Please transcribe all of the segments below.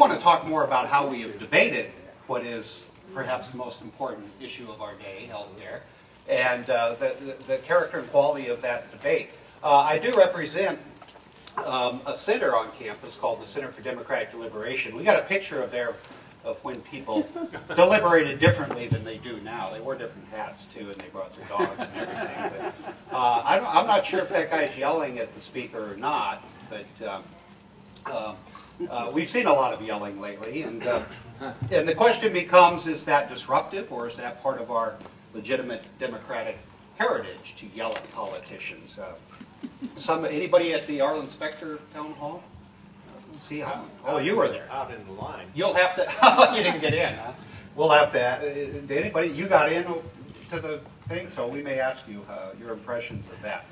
want to talk more about how we have debated what is perhaps the most important issue of our day, healthcare, and the character and quality of that debate. I do represent a center on campus called the Center for Democratic Deliberation. We got a picture of there of when people deliberated differently than they do now. They wore different hats too, and they brought their dogs and everything. But, I'm not sure if that guy's yelling at the speaker or not, but we've seen a lot of yelling lately, and the question becomes: is that disruptive, or is that part of our legitimate democratic heritage to yell at politicians? Anybody at the Arlen Specter Town Hall? See how? Oh, you were there. Out in the line. You'll have to. Oh, you didn't get in, huh? We'll have to. Did anybody? You got in to the thing, so we may ask you your impressions of that.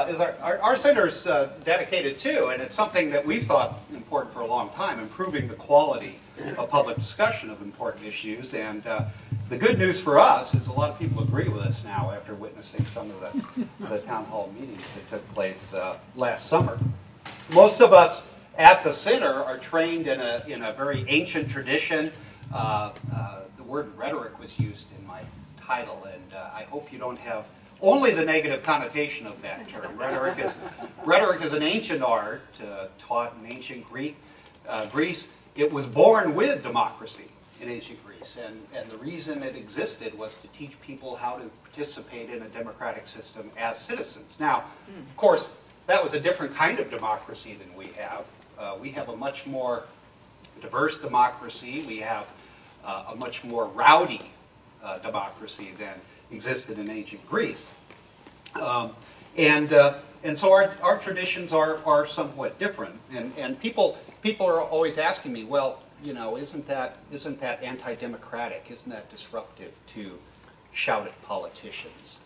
Is our center's dedicated to, and it's something that we've thought important for a long time, improving the quality of public discussion of important issues. And the good news for us is a lot of people agree with us now after witnessing some of the town hall meetings that took place last summer. Most of us at the center are trained in a very ancient tradition. The word rhetoric was used in my title, and I hope you don't have only the negative connotation of that term. Rhetoric is an ancient art taught in ancient Greece. It was born with democracy in ancient Greece, and the reason it existed was to teach people how to participate in a democratic system as citizens. Now, of course, that was a different kind of democracy than we have. We have a much more diverse democracy. We have a much more rowdy democracy than existed in ancient Greece. And so our traditions are somewhat different. And people are always asking me, well, you know, isn't that anti-democratic? Isn't that disruptive to shout at politicians?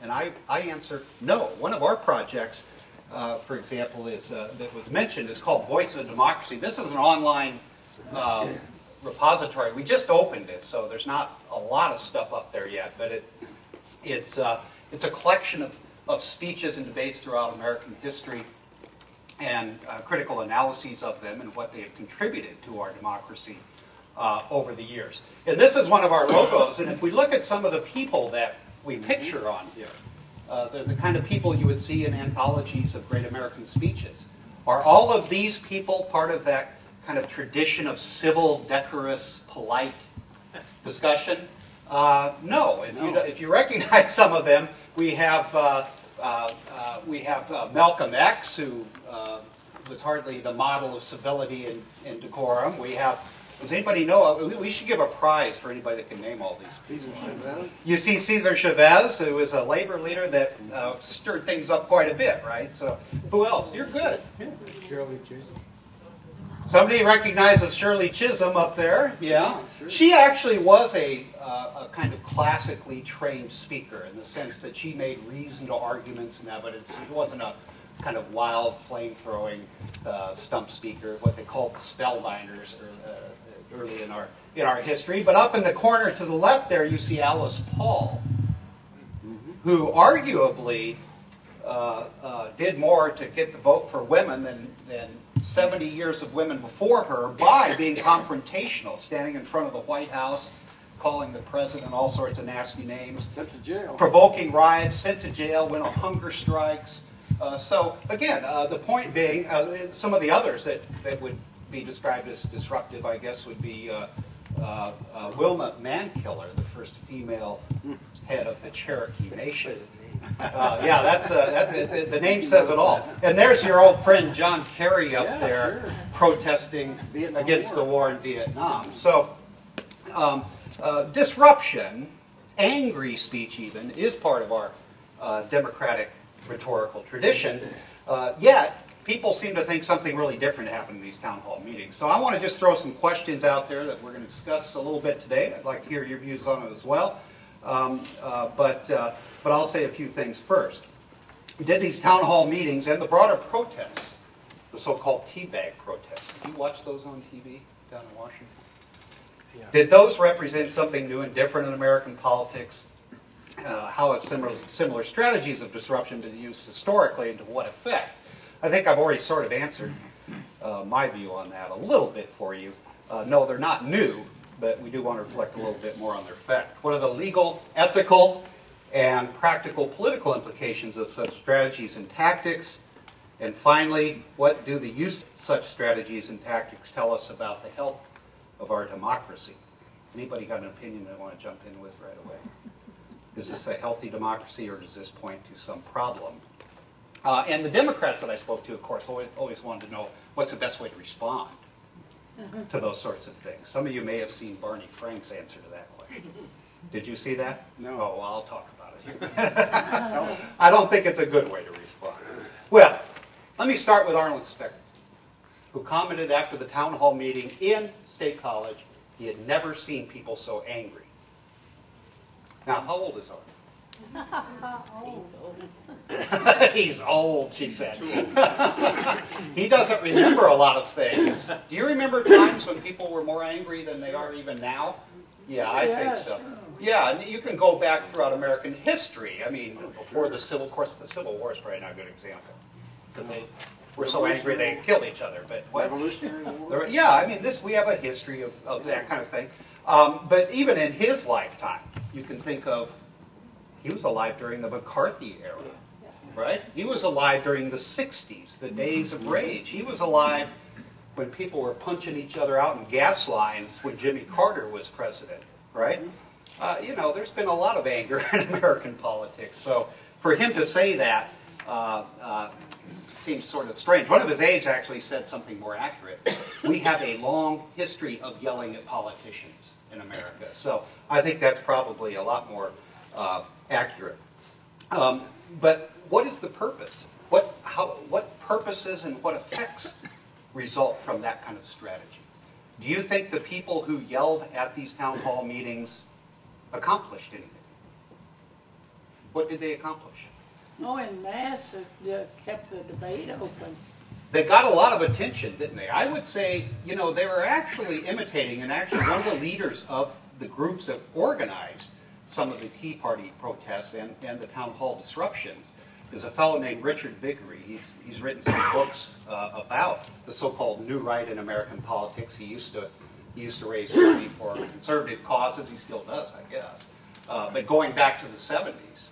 And I answer no. One of our projects, for example, that was mentioned is called Voice of Democracy. This is an online repository. We just opened it, so there's not a lot of stuff up there yet, but it's a collection of speeches and debates throughout American history and critical analyses of them and what they have contributed to our democracy over the years. And this is one of our logos, and if we look at some of the people that we picture on here, they're the kind of people you would see in anthologies of great American speeches. Are all of these people part of that kind of tradition of civil, decorous, polite discussion? No. If you recognize some of them, we have Malcolm X, who was hardly the model of civility and decorum. We have. Does anybody know? We should give a prize for anybody that can name all these. Cesar Chavez. You see Cesar Chavez, who is a labor leader that stirred things up quite a bit, right? So who else? You're good. Yeah. Shirley Chisholm. Somebody recognizes Shirley Chisholm up there. Yeah. She actually was a kind of classically trained speaker in the sense that she made reasoned arguments and evidence. It wasn't a kind of wild, flame-throwing stump speaker, what they called the spellbinders early in our history. But up in the corner to the left there, you see Alice Paul, who arguably did more to get the vote for women than 70 years of women before her by being confrontational, standing in front of the White House, calling the president all sorts of nasty names, sent to jail, provoking riots, sent to jail, went on hunger strikes. So again, the point being, some of the others that would be described as disruptive, I guess, would be Wilma Mankiller, the first female head of the Cherokee Nation. Yeah, that's the name says it all. And there's your old friend John Kerry up there protesting against the war in Vietnam. So disruption, angry speech even, is part of our democratic rhetorical tradition. Yet, people seem to think something really different happened in these town hall meetings. So I want to just throw some questions out there that we're going to discuss a little bit today. I'd like to hear your views on it as well. But I'll say a few things first. We did these town hall meetings and the broader protests, the so-called teabag protests. Did you watch those on TV down in Washington? Yeah. Did those represent something new and different in American politics? How have similar strategies of disruption been used historically and to what effect? I think I've already sort of answered my view on that a little bit for you. No, they're not new, but we do want to reflect a little bit more on their effect. What are the legal, ethical, and practical political implications of such strategies and tactics? And finally, what do the use of such strategies and tactics tell us about the health of our democracy? Anybody got an opinion they want to jump in with right away? Is this a healthy democracy, or does this point to some problem? And the Democrats that I spoke to, of course, always wanted to know what's the best way to respond to those sorts of things. Some of you may have seen Barney Frank's answer to that question. Did you see that? No. Oh, well, I'll talk about it. I don't think it's a good way to respond. Well, let me start with Arlen Specter, who commented after the town hall meeting in State College he had never seen people so angry. Now, how old is Arlen? He's old, she said. He doesn't remember a lot of things. Do you remember times when people were more angry than they are even now? Yeah, I think so. Yeah, and you can go back throughout American history. I mean, before the Civil War, the Civil War is probably not a good example, because they were so angry they killed each other. But what? Revolutionary War? Yeah, I mean, we have a history of that kind of thing. But even in his lifetime, you can think of, he was alive during the McCarthy era, right? He was alive during the 60s, the days of rage. He was alive when people were punching each other out in gas lines when Jimmy Carter was president, right? You know, there's been a lot of anger in American politics. So for him to say that seems sort of strange. One of his aides actually said something more accurate. We have a long history of yelling at politicians in America. So I think that's probably a lot more accurate. But what is the purpose? What purposes and what effects result from that kind of strategy? Do you think the people who yelled at these town hall meetings accomplished anything? What did they accomplish? Oh, en masse, it kept the debate open. They got a lot of attention, didn't they? I would say, you know, they were actually imitating, and actually one of the leaders of the groups that organized some of the Tea Party protests and the town hall disruptions is a fellow named Richard Viguerie. He's written some books about the so-called New Right in American politics. He used to raise money for conservative causes. He still does, I guess. But going back to the 70s.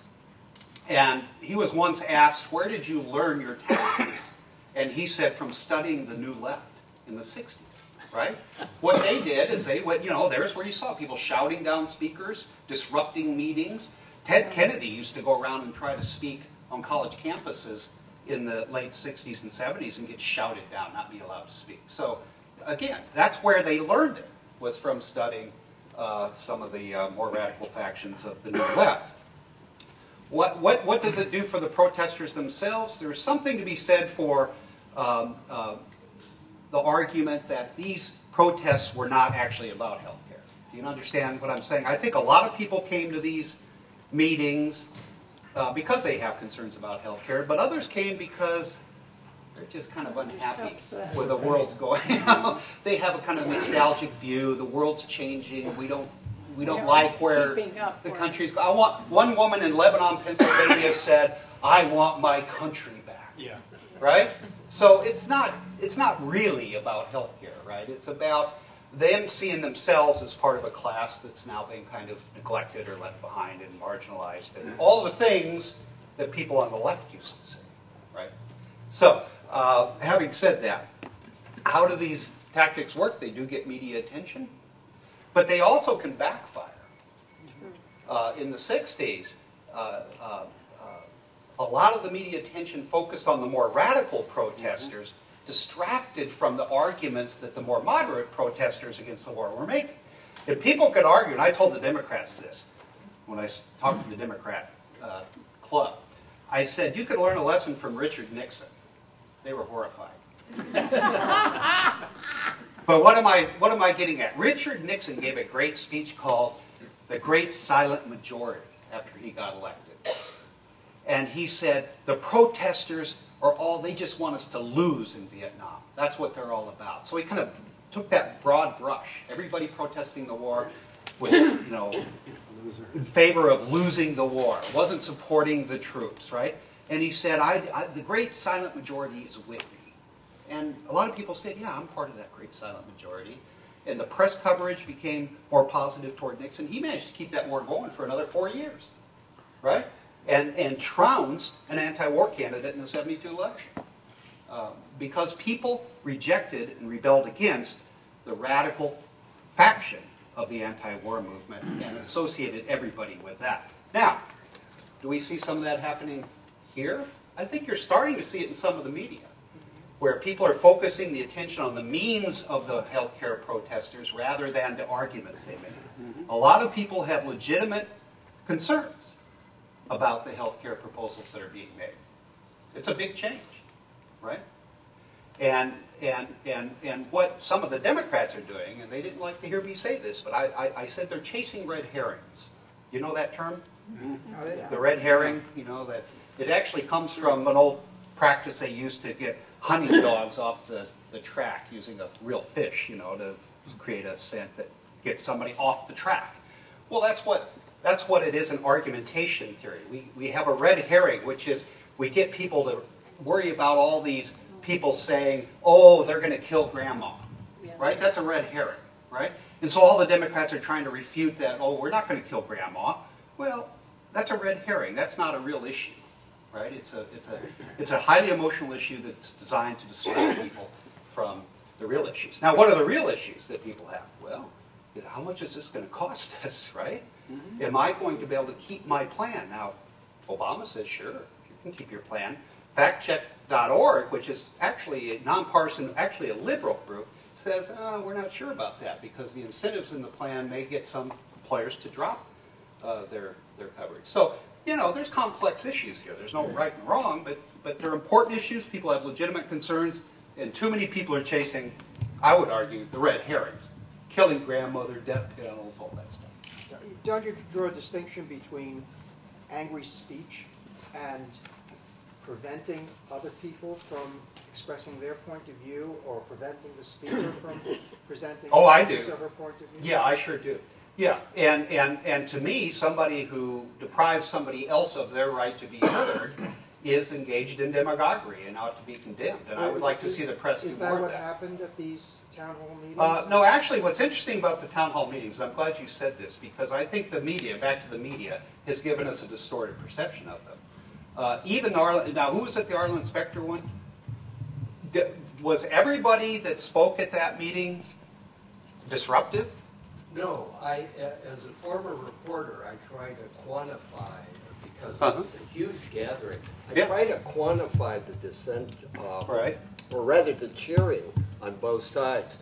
And he was once asked, where did you learn your tactics? And he said, from studying the New Left in the 60s, right? What they did is they went, you know, there's where you saw people shouting down speakers, disrupting meetings. Ted Kennedy used to go around and try to speak on college campuses in the late 60s and 70s and get shouted down, not be allowed to speak. So, again, that's where they learned it, was from studying some of the more radical factions of the New Left. What does it do for the protesters themselves? There's something to be said for the argument that these protests were not actually about health care. Do you understand what I'm saying? I think a lot of people came to these meetings because they have concerns about health care, but others came because they're just kind of unhappy with the world's going. They have a kind of nostalgic view. The world's changing. We don't like where the country's going. I want, one woman in Lebanon, Pennsylvania said, I want my country back. Yeah. Right? So it's not really about healthcare, right? It's about them seeing themselves as part of a class that's now being kind of neglected or left behind and marginalized, and all the things that people on the left used to say, right? So, having said that, how do these tactics work? They do get media attention. But they also can backfire. In the 60s, a lot of the media attention focused on the more radical protesters, distracted from the arguments that the more moderate protesters against the war were making. If people could argue, and I told the Democrats this when I talked to the Democrat club, I said, you could learn a lesson from Richard Nixon. They were horrified. But what am I getting at? Richard Nixon gave a great speech called The Great Silent Majority after he got elected. And he said, the protesters they just want us to lose in Vietnam. That's what they're all about. So he kind of took that broad brush. Everybody protesting the war was, you know, in favor of losing the war. Wasn't supporting the troops, right? And he said, the great silent majority is with me. And a lot of people said, yeah, I'm part of that great silent majority. And the press coverage became more positive toward Nixon. He managed to keep that war going for another 4 years, right? And trounced an anti-war candidate in the 72 election. Because people rejected and rebelled against the radical faction of the anti-war movement and associated everybody with that. Now, do we see some of that happening here? I think you're starting to see it in some of the media, where people are focusing the attention on the means of the healthcare protesters rather than the arguments they make. A lot of people have legitimate concerns about the healthcare proposals that are being made. It's a big change, right? And what some of the Democrats are doing, and they didn't like to hear me say this, but I said they're chasing red herrings. You know that term? Oh, yeah. The red herring, you know, that it actually comes from an old practice they used to get hunting dogs off the track using a real fish, you know, to create a scent that gets somebody off the track. Well, that's what it is in argumentation theory. We have a red herring, which is we get people to worry about all these people saying, oh, they're going to kill grandma, right? That's a red herring, right? And so all the Democrats are trying to refute that, oh, we're not going to kill grandma. Well, that's a red herring. That's not a real issue, right? It's a highly emotional issue that's designed to distract people from the real issues. Now, what are the real issues that people have? Well, is how much is this going to cost us, right? Am I going to be able to keep my plan? Now, Obama says, sure, you can keep your plan. FactCheck.org, which is actually a nonpartisan, actually a liberal group, says, we're not sure about that because the incentives in the plan may get some employers to drop their coverage. So, you know, there's complex issues here. There's no right and wrong, but they're important issues. People have legitimate concerns, and too many people are chasing, I would argue, the red herrings. Killing grandmother, death panels, all that stuff. Don't you draw a distinction between angry speech and preventing other people from expressing their point of view or preventing the speaker from presenting his or her point of view? Yeah, I sure do. Yeah, and to me, somebody who deprives somebody else of their right to be heard is engaged in demagoguery and ought to be condemned. And I would like to see the press do more of that. Is that what happened at these town hall meetings? No, actually, what's interesting about the town hall meetings, and I'm glad you said this, because I think the media, back to the media, has given us a distorted perception of them. Even now, who was at the Arlen Specter one? Was everybody that spoke at that meeting disruptive? No, as a former reporter, I try to quantify, because it's a huge gathering, I try to quantify the dissent, right, or rather the cheering on both sides.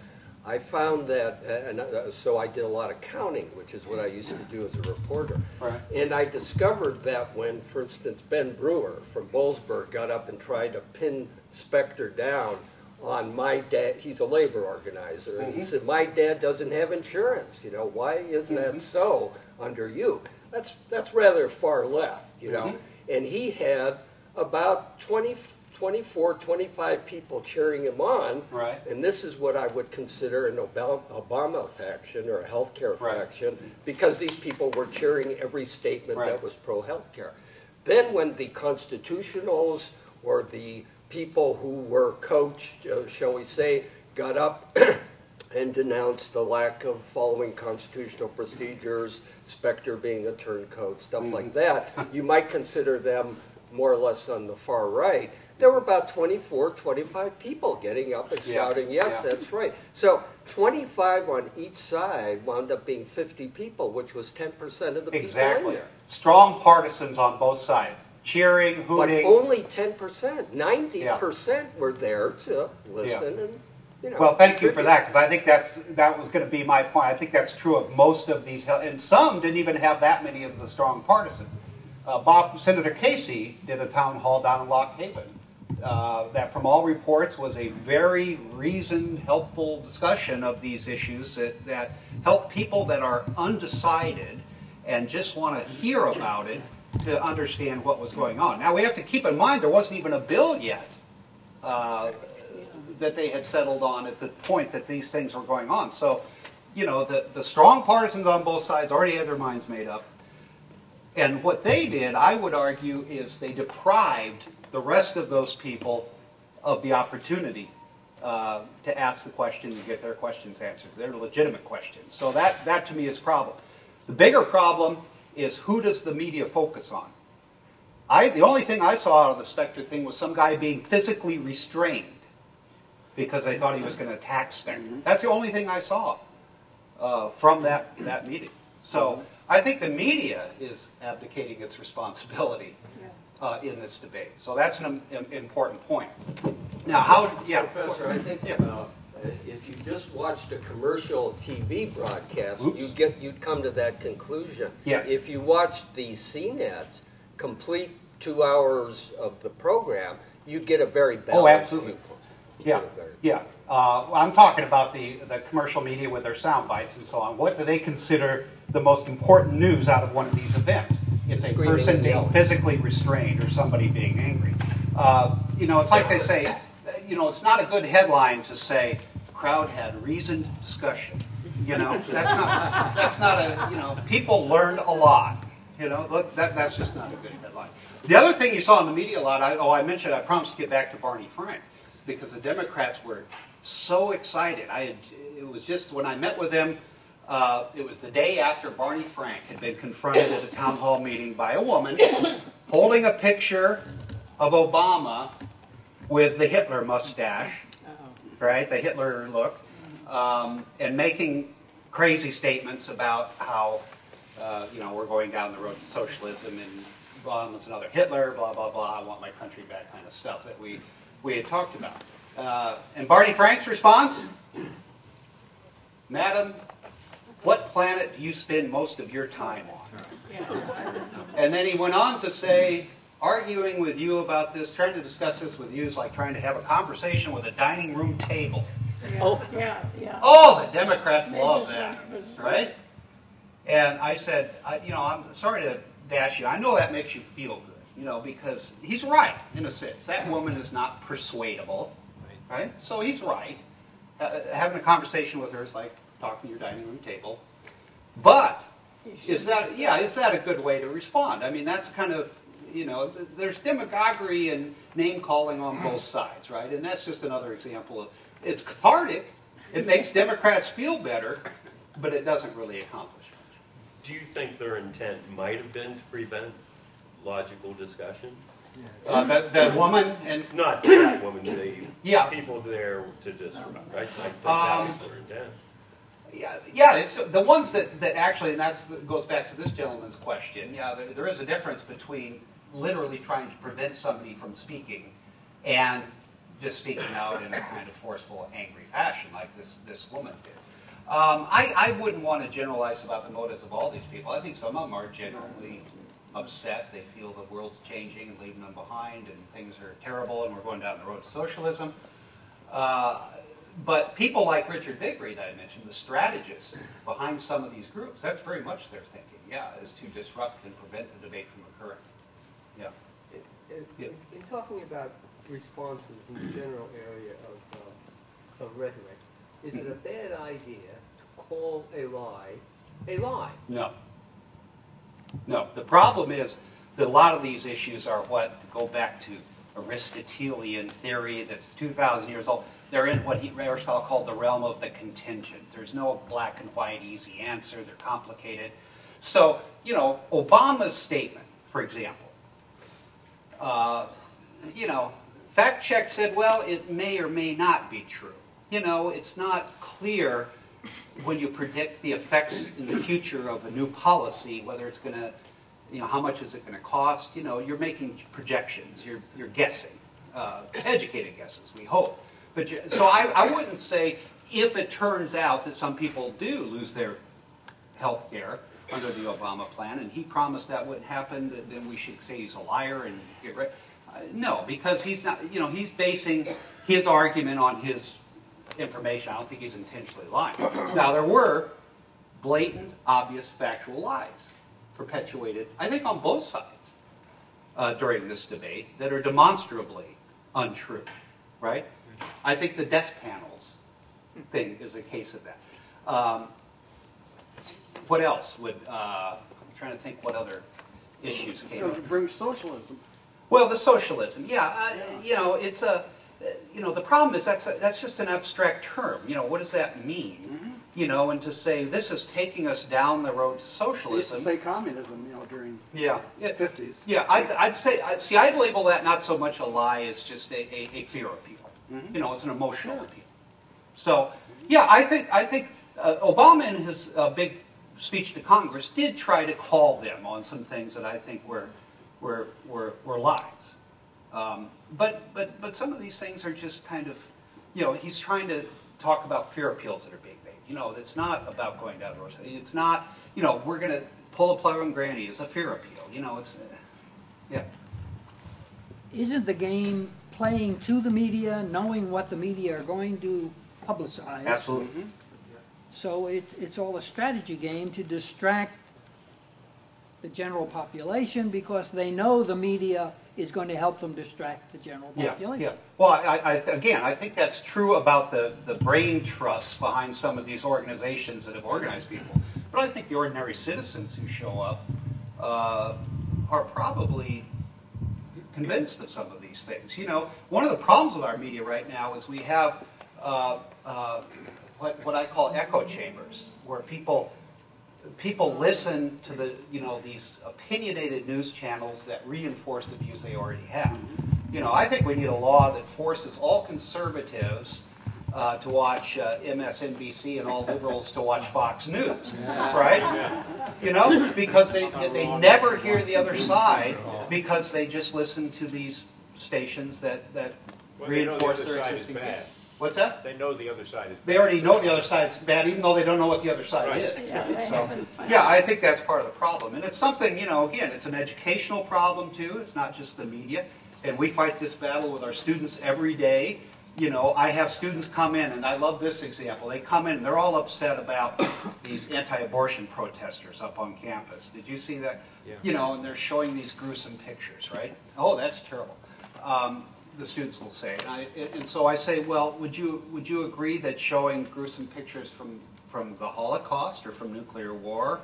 I found that, so I did a lot of counting, which is what I used to do as a reporter. Right. And I discovered that when, for instance, Ben Brewer from Boalsburg got up and tried to pin Specter down on my dad, he's a labor organizer, and he said, my dad doesn't have insurance, you know, why is that so under you? That's rather far left, you know. And he had about 24, 25 people cheering him on, right. And this is what I would consider an Obama faction or a healthcare faction, because these people were cheering every statement that was pro-healthcare. Then when the constitutionals or the people who were coached, shall we say, got up and denounced the lack of following constitutional procedures, Specter being a turncoat, stuff like that, you might consider them more or less on the far right. There were about 24, 25 people getting up and shouting, yes, that's right. So 25 on each side wound up being 50 people, which was 10% of the people in there. Strong partisans on both sides. Cheering, hooting. But only 10%. 90% were there to listen and, you know. Well, thank you for that, because I think that was going to be my point. I think that's true of most of these, and some didn't even have that many of the strong partisans. Senator Casey did a town hall down in Lock Haven that, from all reports, was a very reasoned, helpful discussion of these issues that help people that are undecided and just want to hear about it to understand what was going on. Now, we have to keep in mind there wasn't even a bill yet that they had settled on at the point that these things were going on. So, you know, the strong partisans on both sides already had their minds made up. And what they did, I would argue, is they deprived the rest of those people of the opportunity to ask the question and get their questions answered. They're legitimate questions. So that to me is a problem. The bigger problem is, who does the media focus on? The only thing I saw out of the Spectre thing was some guy being physically restrained because they thought he was going to attack Spectre. That's the only thing I saw from that meeting. So I think the media is abdicating its responsibility in this debate. So that's an important point. Now, Professor, I think if you just watched a commercial TV broadcast, you'd come to that conclusion. Yes. If you watched the CNET complete 2 hours of the program, you'd get a very balanced viewpoint. I'm talking about the commercial media with their sound bites and so on. What do they consider the most important news out of one of these events? It's a person being physically restrained or somebody being angry. It's like they say, it's not a good headline to say, crowd had reasoned discussion. That's not people learned a lot. That's just not a good headline. The other thing you saw in the media a lot, I mentioned, I promised to get back to Barney Frank, because the Democrats were so excited. It was just when I met with them, it was the day after Barney Frank had been confronted at a town hall meeting by a woman holding a picture of Obama with the Hitler mustache, right, the Hitler look, and making crazy statements about how we're going down the road to socialism and Obama's another Hitler, blah, blah, blah, I want my country back kind of stuff that we had talked about. And Barney Frank's response, Madam, what planet do you spend most of your time on? And then he went on to say, arguing with you about this, trying to discuss this with you is like trying to have a conversation with a dining room table. Oh, the Democrats love that, right? And I said, I'm sorry to dash you. I know that makes you feel good, because he's right, in a sense. That woman is not persuadable, right? So he's right. Having a conversation with her is like talking to your dining room table. But is that a good way to respond? I mean, that's kind of, there's demagoguery and name-calling on both sides, right? And that's just another example of, it's cathartic, it makes Democrats feel better, but it doesn't really accomplish much. Do you think their intent might have been to prevent logical discussion? That woman and... Not that woman, the people there to disrupt. I think that's their intent. It's the ones that actually, and that goes back to this gentleman's question. There is a difference between literally trying to prevent somebody from speaking and just speaking out in a kind of forceful, angry fashion like this woman did. I wouldn't want to generalize about the motives of all these people. I think some of them are genuinely upset. They feel the world's changing and leaving them behind and things are terrible and we're going down the road to socialism. But people like Richard Bigry that I mentioned, the strategists behind some of these groups, that's very much their thinking, is to disrupt and prevent the debate from occurring. In talking about responses in the general area of rhetoric, is it a bad idea to call a lie a lie? No. The problem is that a lot of these issues are what go back to Aristotelian theory that's 2,000 years old. They're in what Aristotle called the realm of the contingent. There's no black and white easy answer. They're complicated. So, Obama's statement, for example, fact check said, well, it may or may not be true. It's not clear when you predict the effects in the future of a new policy, whether it's going to, how much is it going to cost? You're making projections. You're guessing, educated guesses, we hope. But so I wouldn't say if it turns out that some people do lose their health care under the Obama plan, and he promised that wouldn't happen, then we should say he's a liar and get rid. No, because he's not. He's basing his argument on his information. I don't think he's intentionally lying. Now there were blatant, obvious, factual lies perpetuated, I think, on both sides during this debate that are demonstrably untrue. Right? I think the death panels thing is a case of that. What else would, I'm trying to think what other issues came up. So to bring socialism. Well, the socialism, it's you know, the problem is that's just an abstract term. You know, what does that mean? You know, and to say this is taking us down the road to socialism. They used to say communism, you know, during the 50s. Yeah, I'd say, see, I'd label that not so much a lie as just a fear appeal. You know, it's an emotional appeal. So, yeah, I think Obama in his big speech to Congress did try to call them on some things that I think were lies. But some of these things are just kind of, you know, he's trying to talk about fear appeals that are being made. You know, it's not about going down the road. It's not, you know, we're going to pull a plug on Granny. It's a fear appeal. You know, it's, yeah. Isn't the game playing to the media, knowing what the media are going to publicize? Absolutely. So it's all a strategy game to distract the general population because they know the media is going to help them distract the general population. Yeah. Well, I think that's true about the brain trusts behind some of these organizations that have organized people. But I think the ordinary citizens who show up are probably convinced of some of these things. You know, one of the problems with our media right now is we have what I call echo chambers, where people listen to the, you know, these opinionated news channels that reinforce the views they already have. You know, I think we need a law that forces all conservatives to watch MSNBC and all liberals to watch Fox News, right? You know, because they never hear the other side because they just listen to these stations that reinforce their existing views. What's that? They know the other side is bad. They already know the other side's bad, even though they don't know what the other side is. Yeah, So, yeah, I think that's part of the problem. And it's something, you know, again, it's an educational problem, too. It's not just the media. And we fight this battle with our students every day. You know, I have students come in, and I love this example. They come in, and they're all upset about these anti-abortion protesters up on campus. Did you see that? Yeah. You know, and they're showing these gruesome pictures, right? Oh, that's terrible. The students will say, and so I say, well, would you agree that showing gruesome pictures from the Holocaust or from nuclear war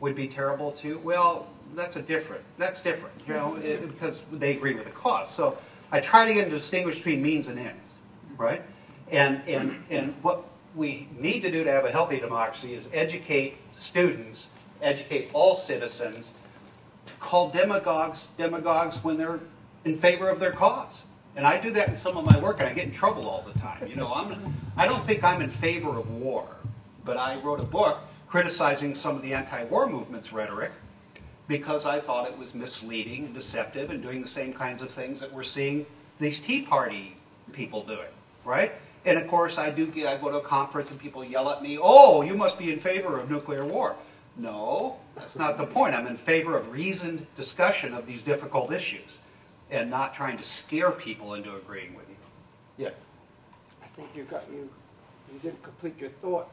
would be terrible too? Well, that's different. You know, because they agree with the cause. So I try to get them to distinguish between means and ends, right? And what we need to do to have a healthy democracy is educate students, educate all citizens, to call demagogues when they're in favor of their cause. And I do that in some of my work, and I get in trouble all the time. You know, I don't think I'm in favor of war, but I wrote a book criticizing some of the anti-war movement's rhetoric because I thought it was misleading and deceptive and doing the same kinds of things that we're seeing these Tea Party people doing, right? And of course, I go to a conference and people yell at me, oh, you must be in favor of nuclear war. No, that's not the point. I'm in favor of reasoned discussion of these difficult issues, and not trying to scare people into agreeing with you. Yeah. I think you didn't complete your thought.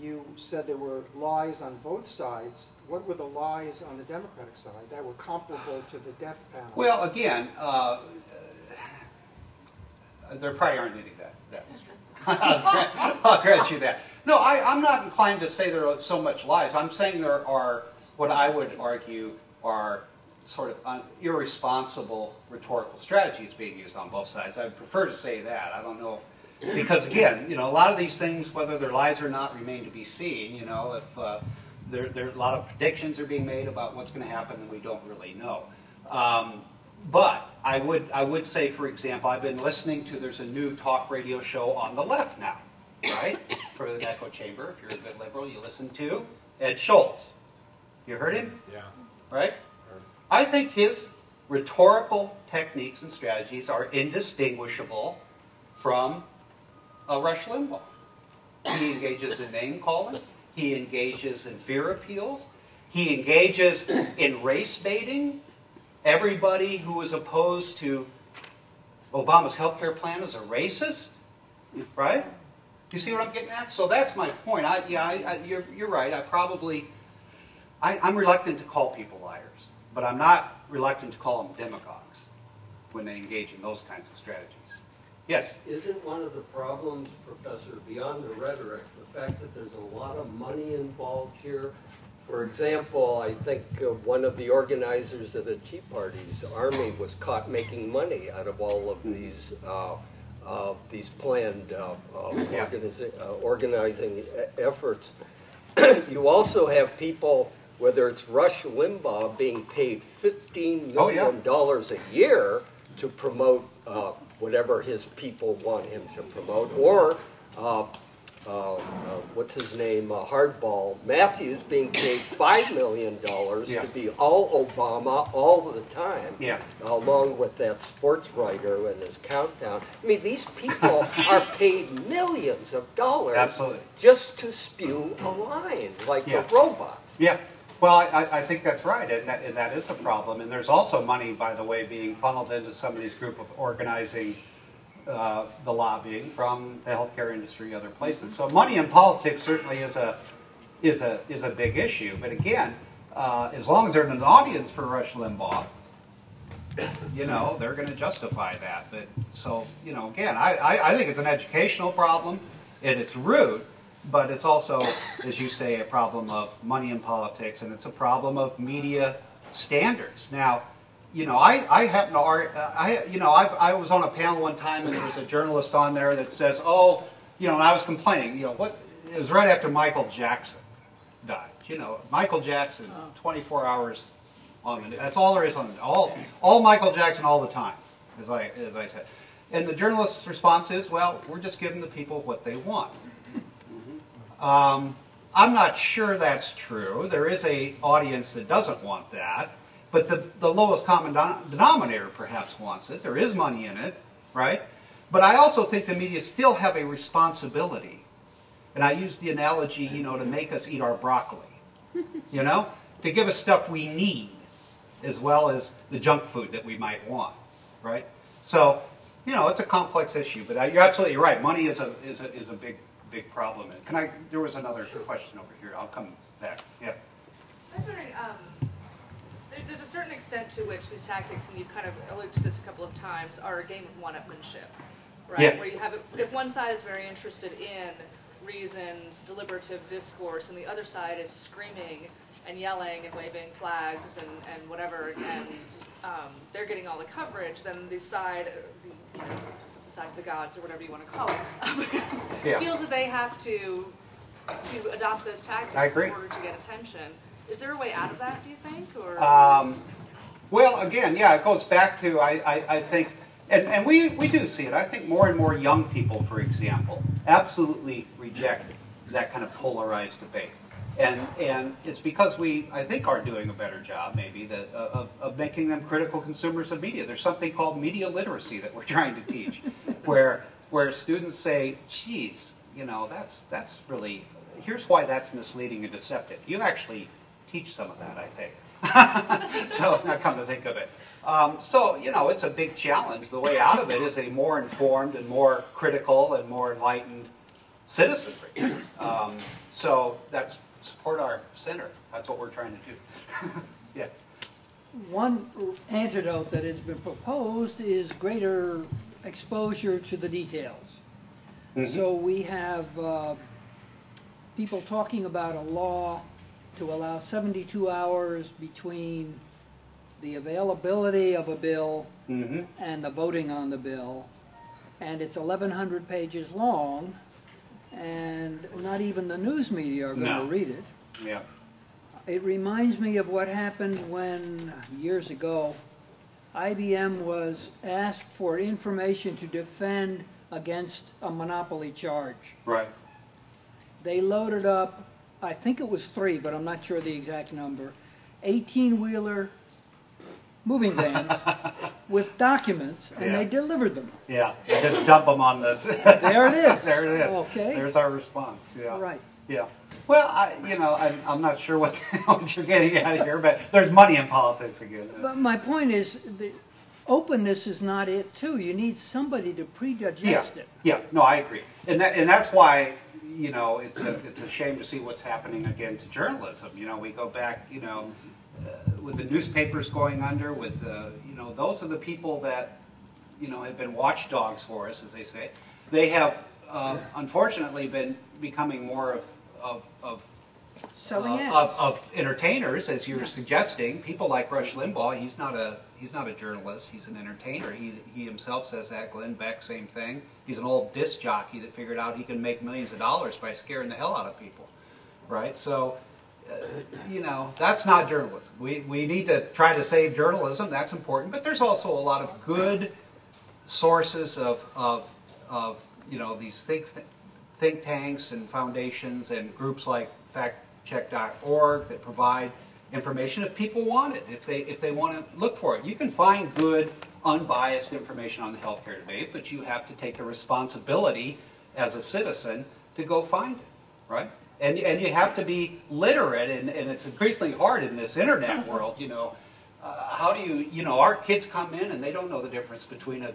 You said there were lies on both sides. What were the lies on the Democratic side that were comparable to the death panel? Well, again, there probably aren't any that was true. I'll grant you that. No, I'm not inclined to say there are so much lies. I'm saying there are what I would argue are sort of irresponsible rhetorical strategies being used on both sides. I would prefer to say that. I don't know if, because again, you know, a lot of these things, whether they're lies or not, remain to be seen. You know, if there a lot of predictions are being made about what's going to happen, and we don't really know. But I would say, for example, I've been listening to, there's a new talk radio show on the left now, right? For the echo chamber. If you're a good liberal, you listen to Ed Schultz. You heard him? Yeah. Right? I think his rhetorical techniques and strategies are indistinguishable from Rush Limbaugh. He engages in name-calling. He engages in fear appeals. He engages in race baiting. Everybody who is opposed to Obama's health care plan is a racist, right? Do you see what I'm getting at? So that's my point. You're right. I'm reluctant to call people liars. But I'm not reluctant to call them demagogues when they engage in those kinds of strategies. Yes? Isn't one of the problems, Professor, beyond the rhetoric, the fact that there's a lot of money involved here? For example, I think one of the organizers of the Tea Party's army was caught making money out of all of these these planned organizing efforts. You also have people, whether it's Rush Limbaugh, being paid $15 million a year to promote whatever his people want him to promote, or what's his name, Hardball Matthews being paid $5 million to be all Obama all the time, along with that sports writer and his countdown. I mean, these people are paid millions of dollars just to spew a line like a robot. Yeah. Well, I think that's right, and that is a problem. And there's also money, by the way, being funneled into some of these group of organizing the lobbying from the healthcare industry, other places. So money in politics certainly is a big issue. But again, as long as there's an audience for Rush Limbaugh, you know, they're going to justify that. But so, you know, again, I think it's an educational problem at its root. But it's also, as you say, a problem of money in politics, and it's a problem of media standards. Now, you know, I happen to I was on a panel one time, and there was a journalist on there that says, oh, you know, and I was complaining, you know, it was right after Michael Jackson died. You know, Michael Jackson, 24 hours on the, that's all there is on the, all Michael Jackson all the time, as I said. And the journalist's response is, well, we're just giving the people what they want. I'm not sure that's true. There is an audience that doesn't want that, but the lowest common denominator perhaps wants it. There is money in it, right? But I also think the media still have a responsibility, and I use the analogy, you know, to make us eat our broccoli, you know, to give us stuff we need as well as the junk food that we might want, right? So, you know, it's a complex issue, but you're absolutely right. Money is a big problem. And there was another question over here. I'll come back. Yeah. I was wondering, there's a certain extent to which these tactics, and you've kind of alluded to this a couple of times, are a game of one-upmanship, right? Yeah. Where you have, if one side is very interested in reasoned, deliberative discourse, and the other side is screaming and yelling and waving flags and whatever, and they're getting all the coverage, then the side of the gods, or whatever you want to call it, feels that they have to adopt those tactics in order to get attention. Is there a way out of that, do you think? Or well, again, yeah, it goes back to, I think, and we do see it. I think more and more young people, for example, absolutely reject that kind of polarized debate. And it's because we, I think, are doing a better job, maybe, of making them critical consumers of media. There's something called media literacy that we're trying to teach, where students say, geez, you know, that's really, here's why that's misleading and deceptive. You actually teach some of that, I think. So, now come to think of it. So, you know, it's a big challenge. The way out of it is a more informed and more critical and more enlightened citizenry. So that's support our center. That's what we're trying to do. Yeah. One antidote that has been proposed is greater exposure to the details. Mm-hmm. So we have people talking about a law to allow 72 hours between the availability of a bill and the voting on the bill. And it's 1,100 pages long. And not even the news media are going to read it. Yeah. It reminds me of what happened when, years ago, IBM was asked for information to defend against a monopoly charge. Right. They loaded up, I think it was 3, but I'm not sure the exact number, 18-wheeler moving vans with documents, and they delivered them. Yeah, they just dump them on the... There it is. There it is. Okay. There's our response. Yeah. Right. Yeah. Well, I'm not sure what you're getting at here, but there's money in politics again. But my point is, the openness is not it, too. You need somebody to pre-digest it. Yeah, no, I agree. And that's why, you know, it's a shame to see what's happening again to journalism. You know, we go back, you know, with the newspapers going under, with you know, those are the people that, you know, have been watchdogs for us, as they say. They have unfortunately been becoming more of Selling ads. of entertainers, as you're suggesting. People like Rush Limbaugh. He's not a journalist. He's an entertainer. He himself says that. Glenn Beck, same thing. He's an old disc jockey that figured out he can make millions of dollars by scaring the hell out of people, right? So, that's not journalism. We need to try to save journalism. That's important. But there's also a lot of good sources of these think tanks and foundations and groups like factcheck.org that provide information if people want it, if they want to look for it. You can find good, unbiased information on the healthcare debate, but you have to take the responsibility as a citizen to go find it, right? And you have to be literate, and it's increasingly hard in this internet world. How do you, our kids come in and they don't know the difference between a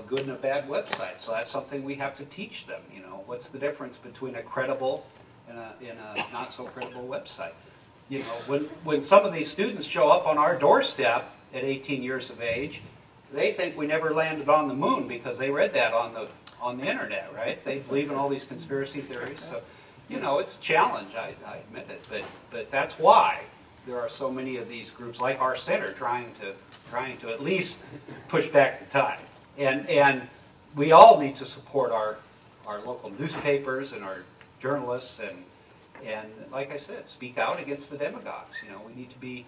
good and a bad website. So that's something we have to teach them. What's the difference between a credible and a not so credible website? When some of these students show up on our doorstep at 18 years of age, they think we never landed on the moon because they read that on the internet, right? They believe in all these conspiracy theories. So, it's a challenge. I admit it, but that's why there are so many of these groups like our center trying to at least push back the tide. And we all need to support our local newspapers and our journalists and like I said, speak out against the demagogues. We need to be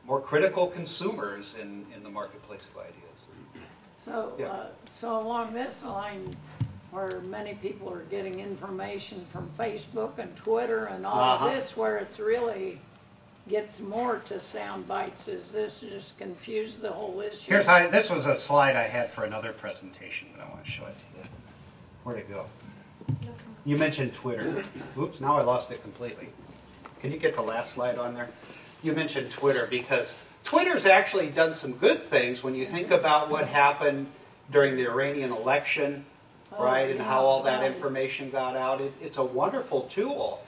more critical consumers in the marketplace of ideas. So, Yeah. so along this line, where many people are getting information from Facebook and Twitter and all of this, where it's really gets more to sound bites, is this just confuse the whole issue? This was a slide I had for another presentation, but I want to show it to you. Where'd it go? You mentioned Twitter. Oops, now I lost it completely. Can you get the last slide on there? You mentioned Twitter, because Twitter's actually done some good things when you think about what happened during the Iranian election, right, and how all that information got out. It's a wonderful tool.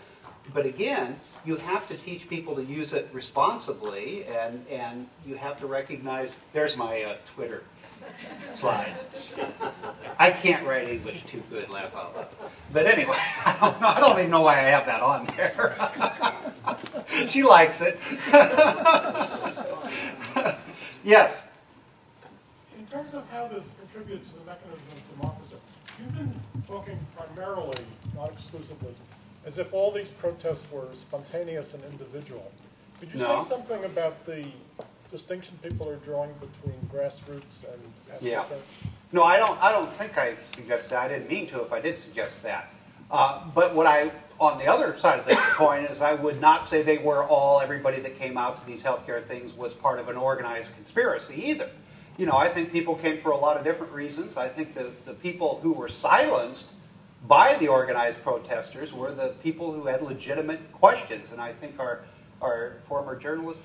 But again, you have to teach people to use it responsibly, and you have to recognize, there's my Twitter slide. I can't write English too good, laugh out loud. But anyway, I don't even know why I have that on there. She likes it. Yes? In terms of how this contributes to the mechanism of democracy, you've been talking primarily, not exclusively, as if all these protests were spontaneous and individual. Could you say something about the distinction people are drawing between grassroots and astroturf? No, I don't think I suggested that. I didn't mean to if I did suggest that. But what on the other side of the coin is I would not say they were everybody that came out to these healthcare things was part of an organized conspiracy either. I think people came for a lot of different reasons. I think the people who were silenced by the organized protesters were the people who had legitimate questions. And I think our former journalist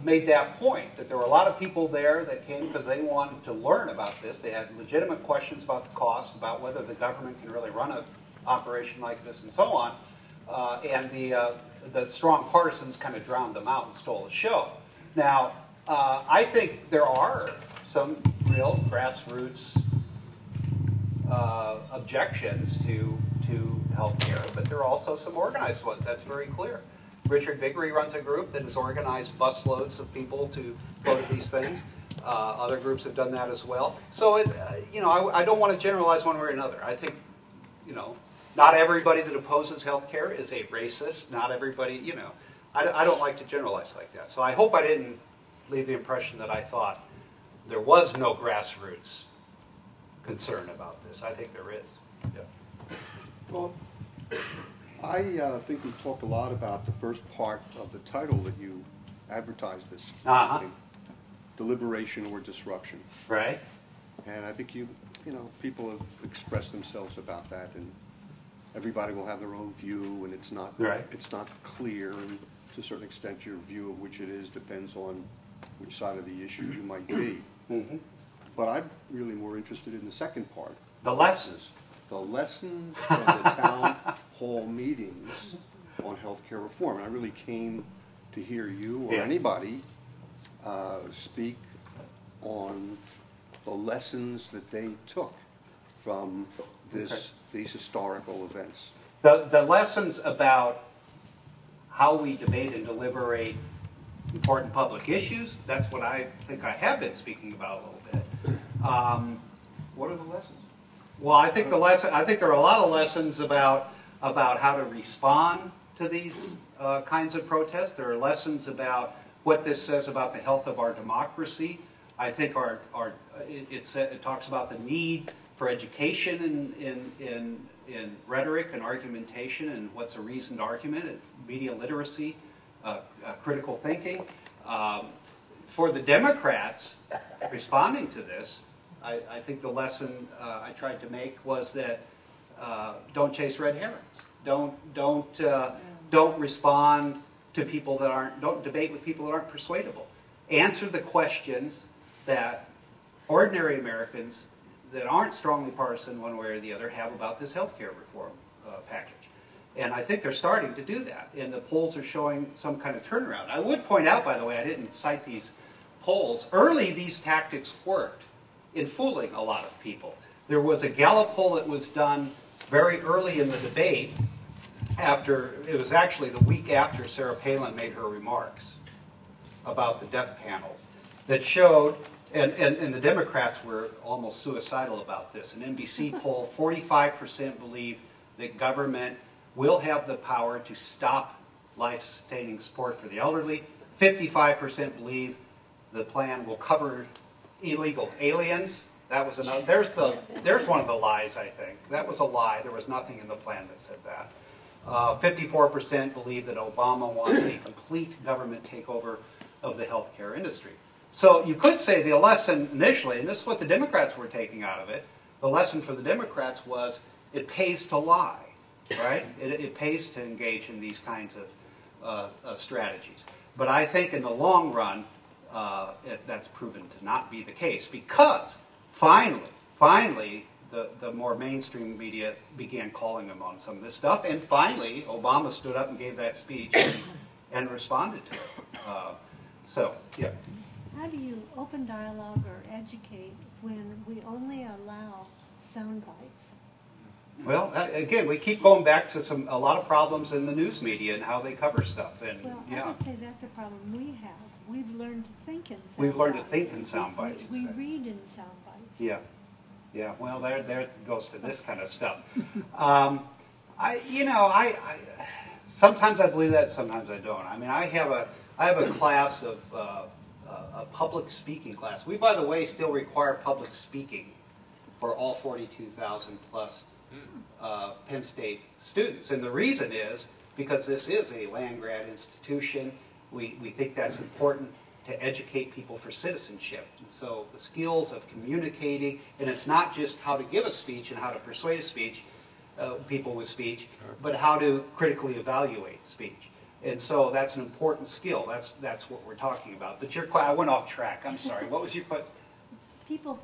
made that point, that there were a lot of people there that came because they wanted to learn about this. They had legitimate questions about the cost, about whether the government can really run an operation like this, and so on. And the strong partisans kind of drowned them out and stole the show. Now, I think there are some real grassroots objections to healthcare, but there are also some organized ones. That's very clear. Richard Viguerie runs a group that has organized busloads of people to go to these things. Other groups have done that as well. So, I don't want to generalize one way or another. I think, not everybody that opposes healthcare is a racist. Not everybody, I don't like to generalize like that. So I hope I didn't leave the impression that I thought there was no grassroots concern about this. I think there is. Yeah. Well, I think we talked a lot about the first part of the title that you advertised this. Deliberation or disruption. Right. And I think people have expressed themselves about that, and everybody will have their own view, and it's not clear, and to a certain extent your view of which it is depends on which side of the issue you might be. Mm-hmm. But I'm really more interested in the second part. The lessons. The lessons from the town hall meetings on healthcare reform. And I really came to hear you or anybody speak on the lessons that they took from this these historical events. The lessons about how we debate and deliberate important public issues, that's what I think I have been speaking about a little bit. What are the lessons? Well, I think there are a lot of lessons about how to respond to these kinds of protests. There are lessons about what this says about the health of our democracy. I think it talks about the need for education in rhetoric and argumentation and what's a reasoned argument, and media literacy, critical thinking. For the Democrats responding to this, I think the lesson I tried to make was that don't chase red herrings. Don't respond to people that aren't. Don't debate with people that aren't persuadable. Answer the questions that ordinary Americans that aren't strongly partisan one way or the other have about this health care reform package. And I think they're starting to do that, and the polls are showing some kind of turnaround. I would point out, by the way, I didn't cite these polls. Early, these tactics worked in fooling a lot of people. There was a Gallup poll that was done very early in the debate, it was actually the week after Sarah Palin made her remarks about the death panels, that showed, and the Democrats were almost suicidal about this. An NBC poll, 45% believe that government will have the power to stop life-sustaining support for the elderly. 55% believe the plan will cover illegal aliens. That was another. There's one of the lies, I think. That was a lie. There was nothing in the plan that said that. 54% believe that Obama wants a complete government takeover of the healthcare industry. So you could say the lesson initially, and this is what the Democrats were taking out of it, the lesson for the Democrats was it pays to lie, right? It pays to engage in these kinds of strategies. But I think in the long run, that's proven to not be the case, because finally, the more mainstream media began calling him on some of this stuff, and finally, Obama stood up and gave that speech and responded to it. So, yeah. How do you open dialogue or educate when we only allow sound bites? Well, again, we keep going back to a lot of problems in the news media and how they cover stuff. And well, yeah. I would say that's a problem we have. We've learned to think in sound bites. We've learned to think in sound bites. We read in sound bites. Yeah. Yeah, well, there it goes to this kind of stuff. Sometimes I believe that, sometimes I don't. I mean, I have a class of a public speaking class. We, by the way, still require public speaking for all 42,000 plus Penn State students, and the reason is because this is a land-grant institution. We think that's important to educate people for citizenship. And so the skills of communicating, and it's not just how to give a speech and how to persuade a speech, people with speech, but how to critically evaluate speech. And so that's an important skill. That's what we're talking about. But I went off track. I'm sorry. What was your question? People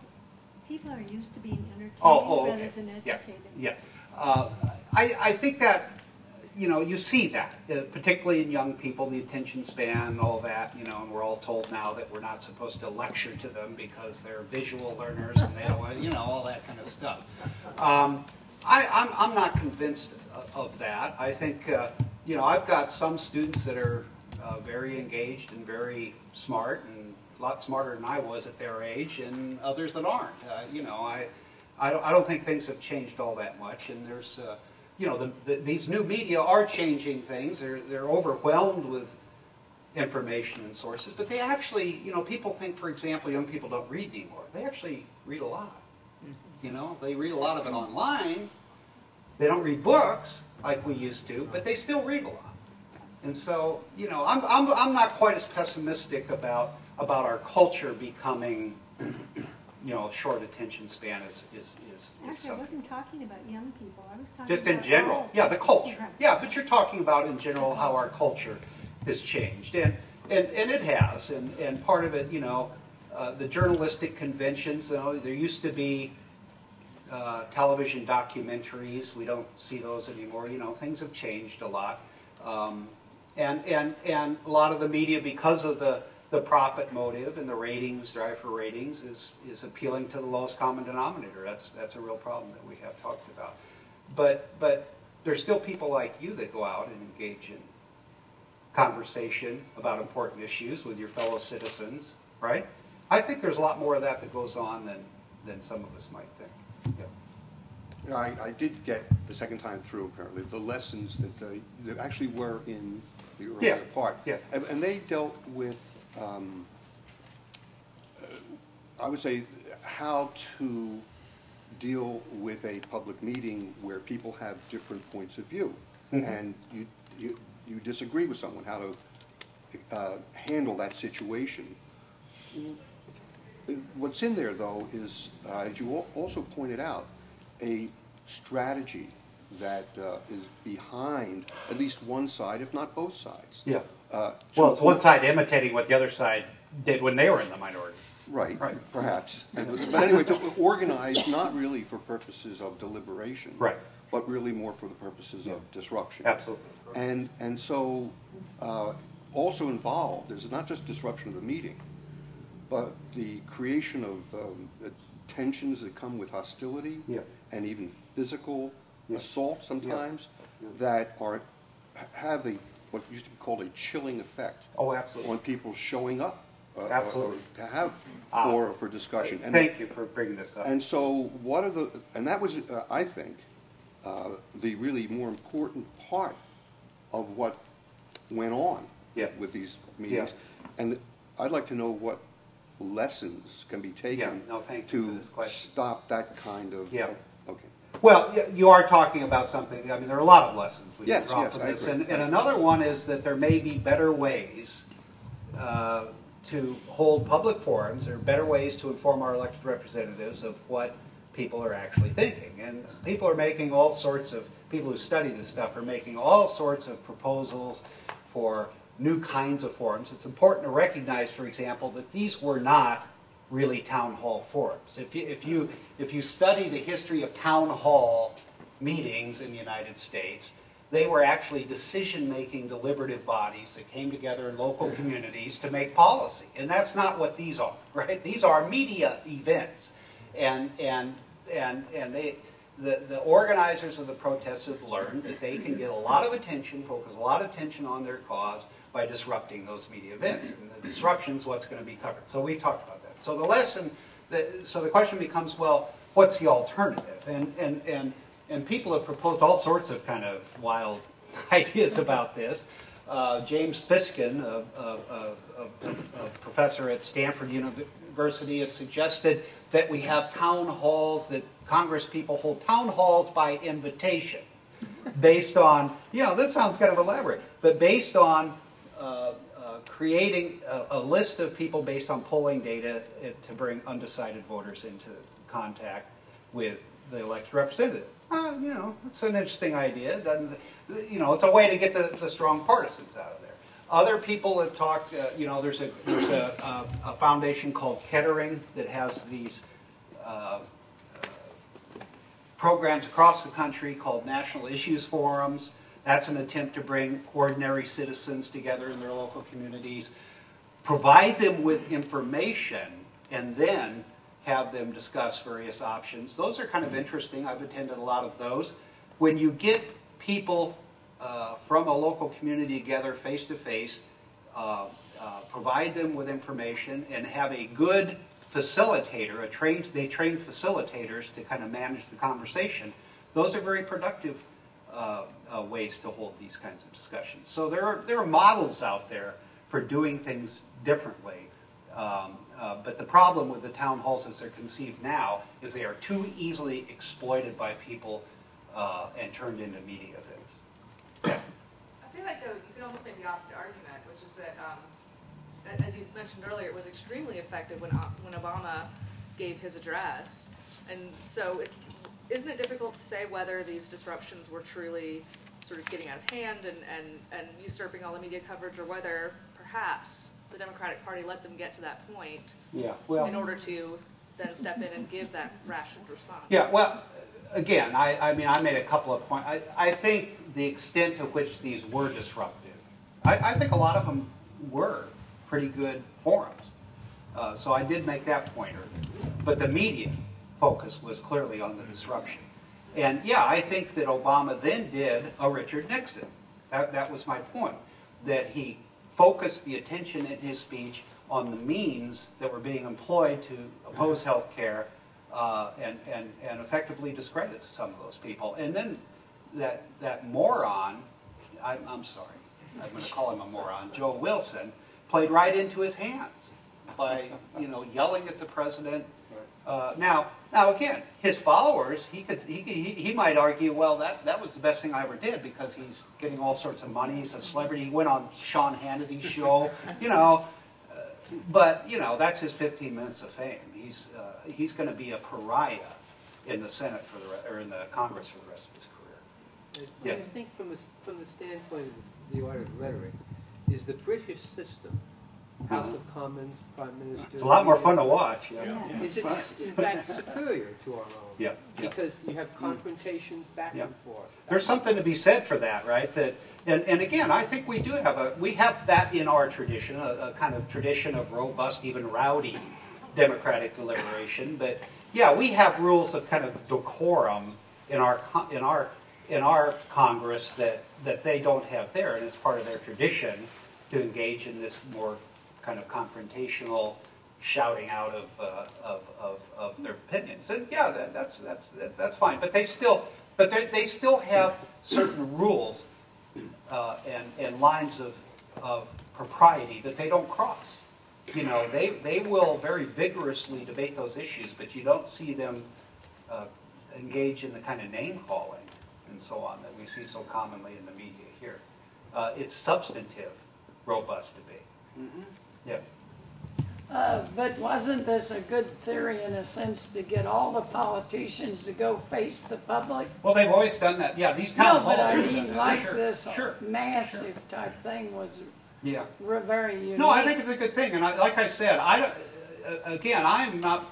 are used to being entertained okay. rather than educated. Yeah. I think that, you see that, particularly in young people, the attention span and all that, and we're all told now that we're not supposed to lecture to them because they're visual learners and they don't want to, all that kind of stuff. I'm not convinced of that. I think, I've got some students that are very engaged and very smart and a lot smarter than I was at their age, and others that aren't. I don't think things have changed all that much, and there's these new media are changing things. They're overwhelmed with information and sources, but they actually, people think, for example, young people don't read anymore. They actually read a lot. They read a lot of it online. They don't read books like we used to, but they still read a lot. And so, I'm not quite as pessimistic about our culture becoming, short attention span is Actually, I wasn't talking about young people. I was talking just about in general. Yeah, the culture. Yeah, but you're talking about in general how our culture has changed, and it has, and part of it, the journalistic conventions. There used to be television documentaries. We don't see those anymore. Things have changed a lot, and a lot of the media, because of the profit motive and the ratings, drive for ratings, is appealing to the lowest common denominator. That's a real problem that we have talked about. but there's still people like you that go out and engage in conversation about important issues with your fellow citizens, right? I think there's a lot more of that that goes on than some of us might think. Yeah. You know, I did get the second time through, apparently, the lessons that actually were in the earlier part. Yeah. And they dealt with, I would say, how to deal with a public meeting where people have different points of view. Mm-hmm. And you disagree with someone, how to handle that situation. What's in there, though, is, as you also pointed out, a strategy that is behind at least one side, if not both sides. Yeah. Well, it's one side imitating what the other side did when they were in the minority. Right, perhaps. But anyway, to organize not really for purposes of deliberation, right, but really more for the purposes of disruption. Absolutely. And so also involved is not just disruption of the meeting, but the creation of the tensions that come with hostility, and even physical assault sometimes, that have what used to be called a chilling effect on people showing up to have for discussion. And thank you for bringing this up. And so and that was, I think, the really more important part of what went on with these meetings. And I'd like to know what lessons can be taken to stop that kind of... Okay. Well, you are talking about something, I mean, there are a lot of lessons we can draw from this. I agree. And another one is that there may be better ways to hold public forums. There are better ways to inform our elected representatives of what people are actually thinking. And people are making all sorts of, people who study this stuff are making all sorts of proposals for new kinds of forums. It's important to recognize, for example, that these were not really town hall forums. If you study the history of town hall meetings in the United States, they were actually decision-making deliberative bodies that came together in local communities to make policy. And that's not what these are, right? These are media events. And the organizers of the protests have learned that they can get a lot of attention, focus a lot of attention on their cause by disrupting those media events. And the disruption is what's going to be covered. So we've talked about that. So the lesson, so the question becomes, well, what's the alternative? And people have proposed all sorts of kind of wild ideas about this. James Fiskin, a professor at Stanford University, has suggested that we have town halls, that Congress people hold town halls by invitation, based on, this sounds kind of elaborate, but based on creating a list of people based on polling data to bring undecided voters into contact with the elected representative. It's an interesting idea. It doesn't, it's a way to get the strong partisans out of there. Other people have talked. There's a foundation called Kettering that has these programs across the country called National Issues Forums. That's an attempt to bring ordinary citizens together in their local communities, provide them with information, and then have them discuss various options. Those are kind of interesting. I've attended a lot of those. When you get people from a local community together face to face, provide them with information, and have a good facilitator, they train facilitators to kind of manage the conversation, those are very productive ways to hold these kinds of discussions. So there are models out there for doing things differently. But the problem with the town halls as they're conceived now is they are too easily exploited by people and turned into media events. I feel like, though, you can almost make the opposite argument, which is that, as you mentioned earlier, it was extremely effective when Obama gave his address. And so isn't it difficult to say whether these disruptions were truly sort of getting out of hand and usurping all the media coverage, or whether perhaps the Democratic Party let them get to that point in order to then step in and give that rationed response? Yeah, well, again, I mean, I made a couple of points. I think the extent to which these were disruptive, I think a lot of them were pretty good forums. So I did make that point earlier. But the media focus was clearly on the disruption. And yeah, I think that Obama then did a Richard Nixon. That was my point, that he focused the attention in his speech on the means that were being employed to oppose health care and effectively discredit some of those people. And then that moron, I'm sorry, I'm going to call him a moron, Joe Wilson, played right into his hands by yelling at the president. Now again, his followers, he might argue, well, that was the best thing I ever did because he's getting all sorts of money. He's a celebrity. He went on Sean Hannity's show, but that's his 15 minutes of fame. He's going to be a pariah in the Senate or in the Congress for the rest of his career. I think from the standpoint of the art of rhetoric, is the British system, House of Commons, Prime Minister. It's a lot more fun to watch. Is it in fact superior to our own? Yeah. Because you have confrontation back and forth. There's something to be said for that, right? And again, I think we do have that in our tradition, a kind of tradition of robust, even rowdy democratic deliberation. But yeah, we have rules of kind of decorum in our Congress that they don't have there, and it's part of their tradition to engage in this more kind of confrontational shouting out of their opinions. And yeah, that's fine. But they still have certain rules and lines of propriety that they don't cross. They will very vigorously debate those issues, but you don't see them engage in the kind of name calling and so on that we see so commonly in the media here. It's substantive, robust debate. Mm-hmm. Yeah. But wasn't this a good theory in a sense to get all the politicians to go face the public? Well, they've always done that. Yeah, these town halls. No, but I have mean, done that. like Sure. this Sure. massive type thing was Yeah. very unique. No, I think it's a good thing. And like I said, I'm not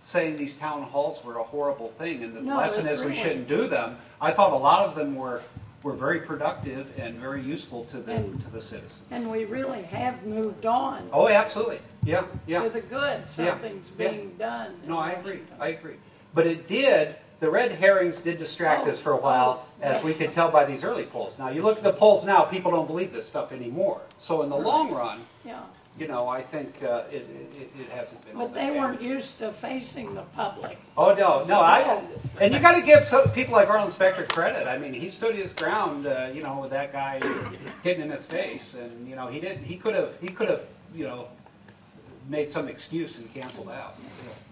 saying these town halls were a horrible thing, and the lesson is we shouldn't do them. I thought a lot of them were very productive and very useful to the citizens. And we really have moved on. Oh, absolutely. Yeah. To the good. Something's being done. No, I agree. But the red herrings did distract us for a while, as we could tell by these early polls. Now, you look at the polls now, people don't believe this stuff anymore. So in the long run, I think it hasn't been. But they weren't used to facing the public. Oh, no. And you got to give some people like Arnold Spector credit. I mean, he stood his ground, with that guy getting in his face, and he could have made some excuse and canceled out.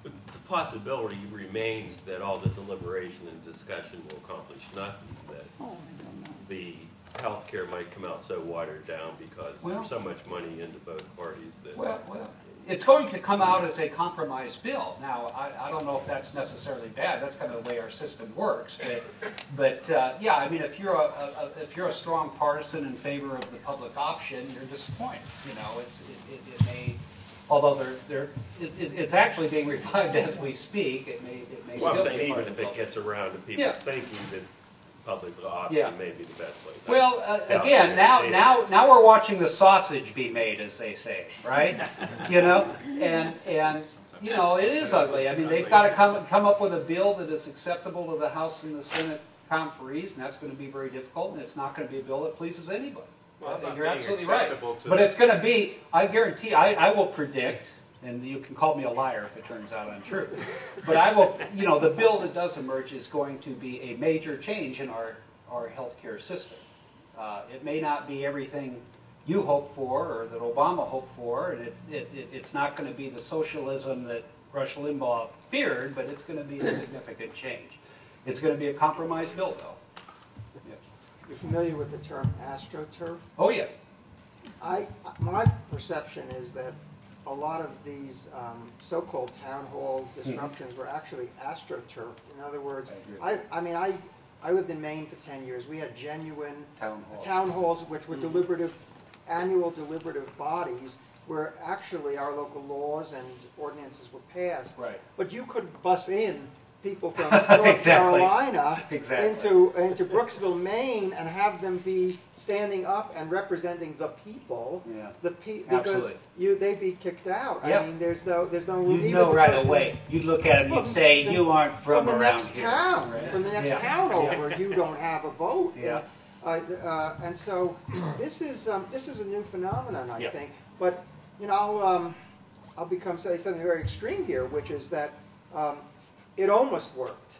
But the possibility remains that all the deliberation and discussion will accomplish nothing. That the health care might come out so watered down because there's so much money into both parties that. Well, it's going to come out as a compromise bill. Now, I don't know if that's necessarily bad. That's kind of the way our system works. But I mean, if you're a strong partisan in favor of the public option, you're disappointed. It may. Although it's actually being revived as we speak, it may Well, I'm still saying be even if it gets around to people thinking that public option may be the best place. Well, again, now we're watching the sausage be made, as they say, right? And it is ugly. I mean, they've got to come up with a bill that is acceptable to the House and the Senate conferees, and that's going to be very difficult, and it's not going to be a bill that pleases anybody. Well, you're absolutely right. But it's going to be, I guarantee, I will predict, and you can call me a liar if it turns out untrue, but I will, the bill that does emerge is going to be a major change in our healthcare system. It may not be everything you hope for or that Obama hoped for, and it's not going to be the socialism that Rush Limbaugh feared, but it's going to be a significant change. It's going to be a compromise bill, though. You're familiar with the term astroturf? Oh, yeah. My perception is that a lot of these so-called town hall disruptions were actually astroturfed. In other words, I lived in Maine for 10 years. We had genuine town halls which were annual deliberative bodies where actually our local laws and ordinances were passed. Right. But you could bus in people from North Exactly. Carolina Exactly. into Brooksville, Maine, and have them be standing up and representing the people. Yeah. Because they'd be kicked out. Yep. I mean, there's no room. You'd even know the right person- away. You'd look at them, you'd say, you aren't from the around next here. town, Right. from the next Yeah. town Yeah. over, you don't have a vote. Yeah. And so this is a new phenomenon, I Yeah. think. But you know, I'll say something very extreme here, which is that it almost worked.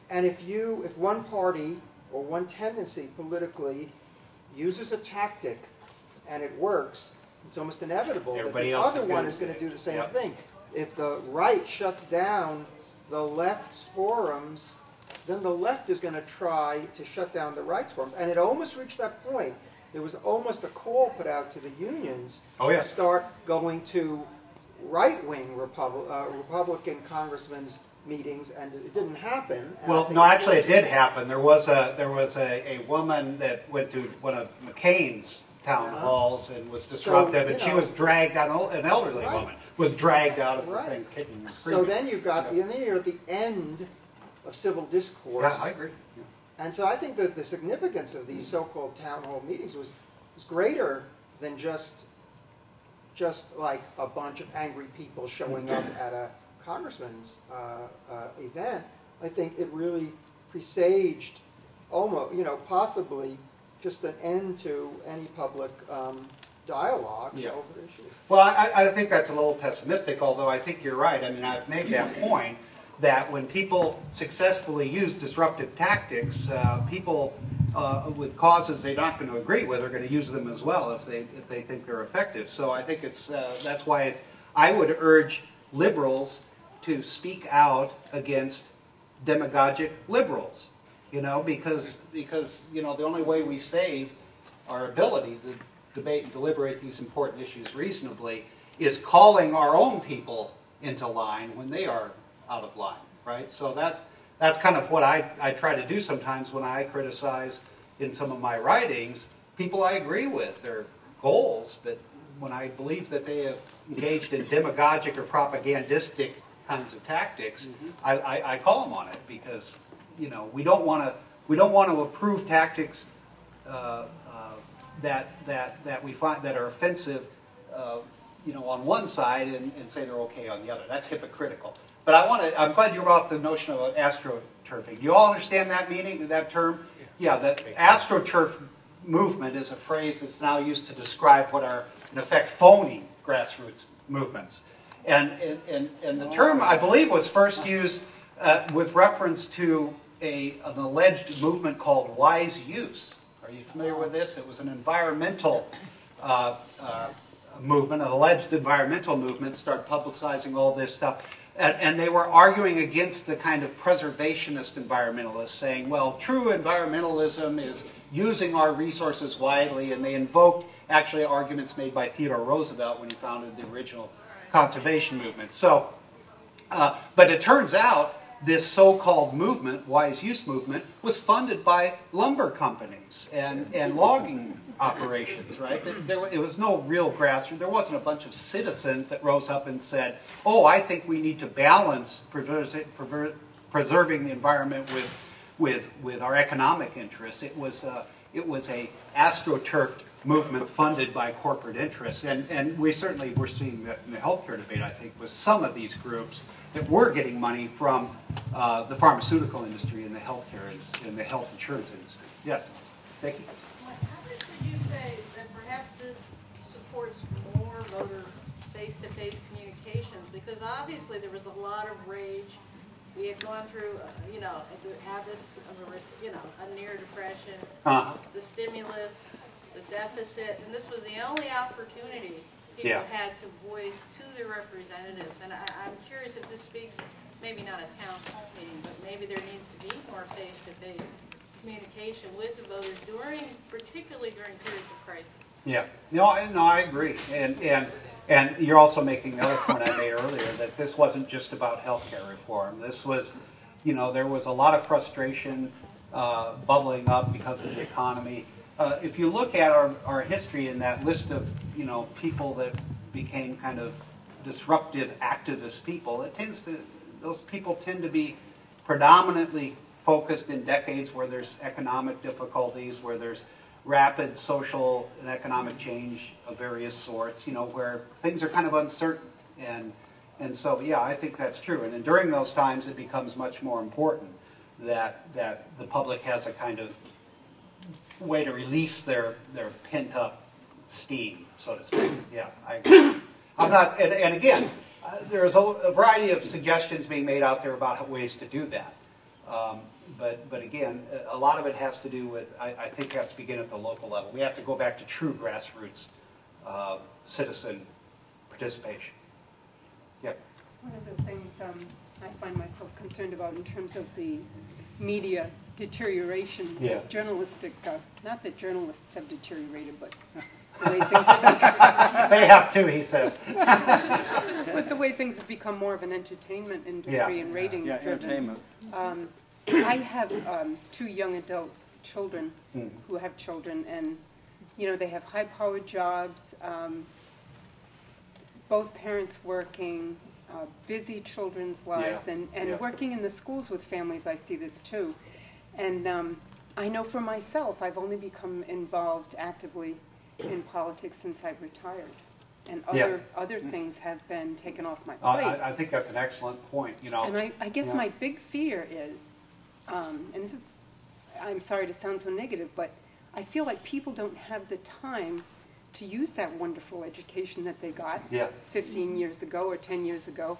And if one party or one tendency politically uses a tactic and it works, it's almost inevitable Everybody that the else other is gonna one is going to do do the same Yep. thing. If the right shuts down the left's forums, then the left is going to try to shut down the right's forums. And it almost reached that point. There was almost a call put out to the unions to start going to right-wing Republican congressmen's meetings, and it didn't happen. And Well, no, actually, it did happen. There was a woman that went to one of McCain's town halls and was disruptive, and she was dragged out. An elderly woman was dragged out of the thing, kicking and So screaming. then you're at the end of civil discourse. Yeah, I agree. Yeah. And so I think that the significance of these so-called town hall meetings was greater than just like a bunch of angry people showing up at a congressman's event. I think it really presaged almost, possibly just an end to any public dialogue over issues. Well, I think that's a little pessimistic, although I think you're right. I mean, I've made that point that when people successfully use disruptive tactics, people with causes they're not going to agree with are going to use them as well if they think they're effective. So I think that's why I would urge liberals to speak out against demagogic liberals, because the only way we save our ability to debate and deliberate these important issues reasonably is calling our own people into line when they are out of line, right? So that's kind of what I try to do sometimes when I criticize in some of my writings people I agree with, their goals, but when I believe that they have engaged in demagogic or propagandistic kinds of tactics, I call them on it because we don't want to approve tactics that we find that are offensive, on one side and say they're okay on the other. That's hypocritical. But I'm glad you brought up the notion of astroturfing. Do you all understand that meaning, that term? Yeah, the Astroturf Movement is a phrase that's now used to describe what are, in effect, phony grassroots movements. And the term, I believe, was first used with reference to an alleged movement called Wise Use. Are you familiar with this? It was an environmental movement, an alleged environmental movement, started publicizing all this stuff. And they were arguing against the kind of preservationist environmentalists, saying, well, true environmentalism is using our resources widely, and they invoked actually arguments made by Theodore Roosevelt when he founded the original conservation movement. So, but it turns out this so-called movement, Wise Use Movement, was funded by lumber companies and logging operations, right? It was no real grassroots. There wasn't a bunch of citizens that rose up and said, oh, I think we need to balance preserving the environment with our economic interests. It was a astroturf movement funded by corporate interests. And we certainly were seeing that in the healthcare debate, I think, with some of these groups that were getting money from the pharmaceutical industry and the healthcare and the health insurance industry. Yes, Becky? How much would you say that perhaps this supports more voter face-to-face communications? Because obviously there was a lot of rage. We had gone through, have this, a near depression, the stimulus, the deficit, and this was the only opportunity people had to voice to their representatives. And I'm curious if this speaks, maybe not a town hall meeting, but maybe there needs to be more face-to-face communication with the voters particularly during periods of crisis. Yeah, no, I agree. And you're also making the other point I made earlier, that this wasn't just about healthcare reform. This was, there was a lot of frustration bubbling up because of the economy. If you look at our history in that list of, people that became kind of disruptive activist people, those people tend to be predominantly focused in decades where there's economic difficulties, where there's rapid social and economic change of various sorts, where things are kind of uncertain. And so, yeah, I think that's true. And then during those times, it becomes much more important that the public has a kind of way to release their pent-up steam, so to speak. Yeah, I agree. I'm not, and again, there's a variety of suggestions being made out there about ways to do that. But again, a lot of it has to do with, I think, has to begin at the local level. We have to go back to true grassroots citizen participation. Yep. One of the things I find myself concerned about in terms of the media deterioration, journalistic, not that journalists have deteriorated, but the way things have They have too, he says. but the way things have become more of an entertainment industry and ratings driven. I have 2 young adult children who have children, and they have high-powered jobs, both parents working, busy children's lives, and working in the schools with families. I see this too. And I know for myself, I've only become involved actively in politics since I've retired. And other things have been taken off my plate. I think that's an excellent point. And I guess my big fear is, and this is, I'm sorry to sound so negative, but I feel like people don't have the time to use that wonderful education that they got 15 years ago or 10 years ago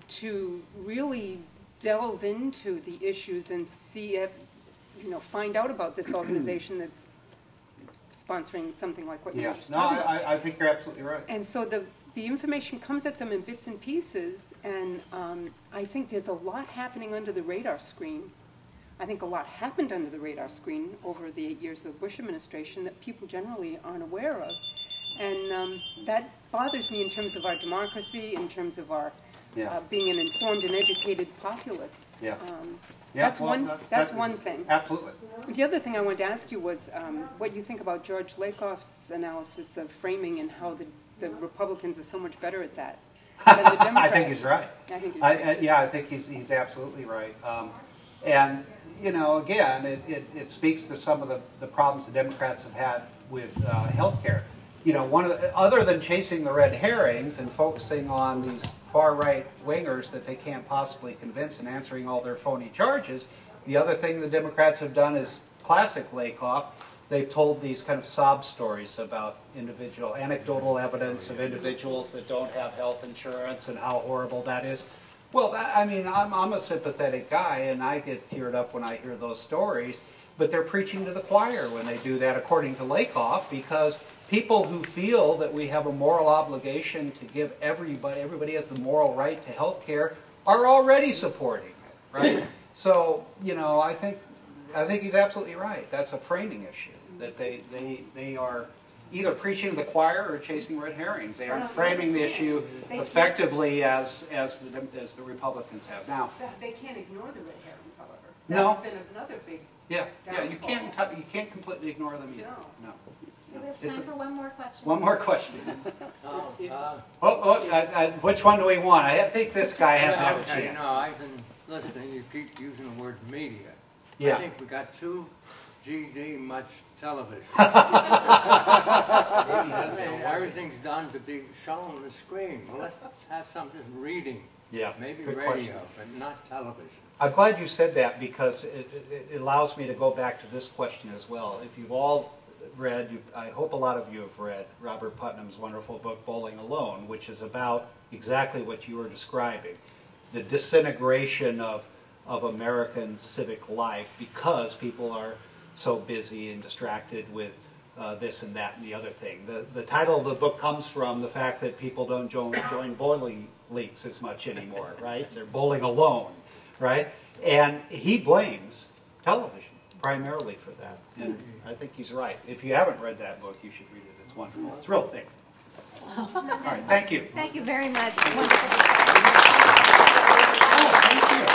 to really delve into the issues and see if, find out about this organization that's sponsoring something like what you were just talking about. I think you're absolutely right. And so the information comes at them in bits and pieces, and I think there's a lot happening under the radar screen. I think a lot happened under the radar screen over the 8 years of the Bush administration that people generally aren't aware of. And that bothers me in terms of our democracy, in terms of our being an informed and educated populace. That's one thing. Absolutely. The other thing I wanted to ask you was what you think about George Lakoff's analysis of framing and how the Republicans are so much better at that than the Democrats. I think he's right. I think he's right. Yeah, I think he's absolutely right. And again, it speaks to some of the problems the Democrats have had with health care. Other than chasing the red herrings and focusing on these far-right wingers that they can't possibly convince and answering all their phony charges, the other thing the Democrats have done is classic Lakoff. They've told these kind of sob stories about individual, anecdotal evidence of individuals that don't have health insurance and how horrible that is. Well, I'm a sympathetic guy, and I get teared up when I hear those stories, but they're preaching to the choir when they do that, according to Lakoff, because people who feel that we have a moral obligation to give everybody has the moral right to health care are already supporting it, right? So, I think he's absolutely right. That's a framing issue, that they are either preaching to the choir or chasing red herrings. They aren't framing the issue effectively as the Republicans have. Now, they can't ignore the red herrings, however. No. That's been another big you can't completely ignore them either. No. We have time for one more question. One more question. Which one do we want? I think this guy has another chance. I've been listening. You keep using the word media. Yeah. I think we got too GD much television. Everything's done to be shown on the screen. Well, let's have something reading. Yeah. Maybe Good radio, question. but not television. I'm glad you said that, because it allows me to go back to this question as well. If you've all read, I hope a lot of you have read Robert Putnam's wonderful book, Bowling Alone, which is about exactly what you were describing, the disintegration of American civic life because people are so busy and distracted with this and that and the other thing. The title of the book comes from the fact that people don't join bowling leagues as much anymore, right? They're bowling alone, right? And he blames television primarily for that. And I think he's right. If you haven't read that book, you should read it. It's wonderful. It's real thick. All right, thank you. Thank you very much. Oh, thank you.